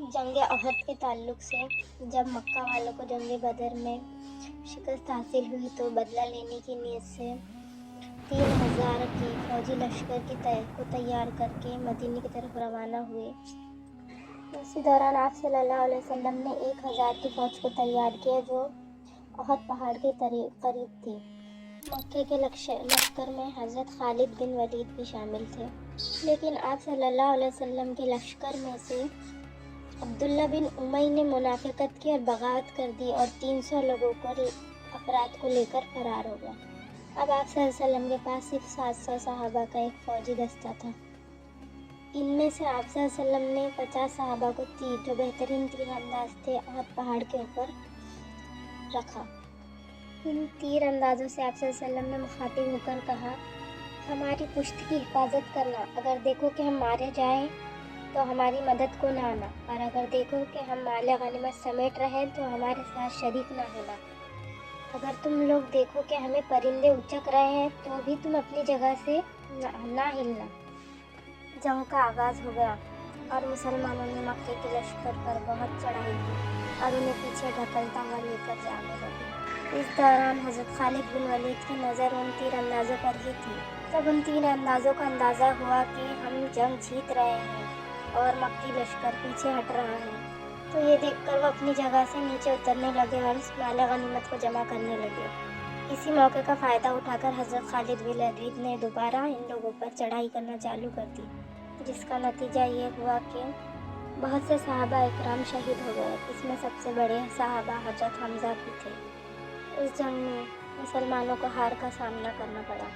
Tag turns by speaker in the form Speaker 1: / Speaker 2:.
Speaker 1: जंग अहद के ताल्लुक से जब मक्का वालों को जंग बदर में शिकस्त हासिल हुई तो बदला लेने की नीयत से 3000 की फौजी लश्कर को तैयार करके मदीने की तरफ रवाना हुए। उसी दौरान आप सल्लल्लाहु अलैहि वसल्लम ने 1000 की फ़ौज को तैयार किया जो अहद पहाड़ के करीब थी। मक्के के लश्कर में हज़रत खालिद बिन वलीद भी शामिल थे, लेकिन आप सल्लल्लाहु अलैहि वसल्लम के लश्कर में से अब्दुल्ला बिन उमई ने मुनाफिकत की और बगावत कर दी और 300 लोगों को अफराद को लेकर फरार हो गया। अब आप सल्लल्लाहु अलैहि वसल्लम के पास सिर्फ 700 सहाबा का एक फ़ौजी दस्ता था। इनमें से आप सल्लल्लाहु अलैहि वसल्लम ने 50 सहाबा को तीर, जो बेहतरीन तीरंदाज थे, अहद पहाड़ के ऊपर रखा। इन तीर अंदाज़ों से आप सल्लल्लाहु अलैहि वसल्लम ने मुखातिब होकर कहा, हमारी पुश्त की हिफाजत करना। अगर देखो कि हम मारे जाएं तो हमारी मदद को ना आना, और अगर देखो कि हम माल गनीमत समेट रहे तो हमारे साथ शरीक ना होना। अगर तुम लोग देखो कि हमें परिंदे उचक रहे हैं तो भी तुम अपनी जगह से ना हिलना। जंग का आगाज़ हो गया और मुसलमानों ने मक्के के लश्कर पर बहुत चढ़ाई की और उन्हें पीछे ढकलता हुआ लेकर जाने लगे। इस दौरान हज़रत खालिद बिन वलीद की नज़र उन तीर अंदाज़ों पर ही थी। जब उन तीर अंदाज़ों को अंदाज़ा हुआ कि हम जंग जीत रहे हैं और मक्की लश्कर पीछे हट रहा है, तो ये देखकर वो अपनी जगह से नीचे उतरने लगे और उस माल गनीमत को जमा करने लगे। इसी मौके का फ़ायदा उठाकर हज़रत खालिद बिन वलीद ने दोबारा इन लोगों पर चढ़ाई करना चालू कर दी, जिसका नतीजा ये हुआ कि बहुत से सहाबा इकराम शहीद हो गए। इसमें सबसे बड़े सहाबा हज़रत हमज़ा भी थे। इस जंग में मुसलमानों को हार का सामना करना पड़ा।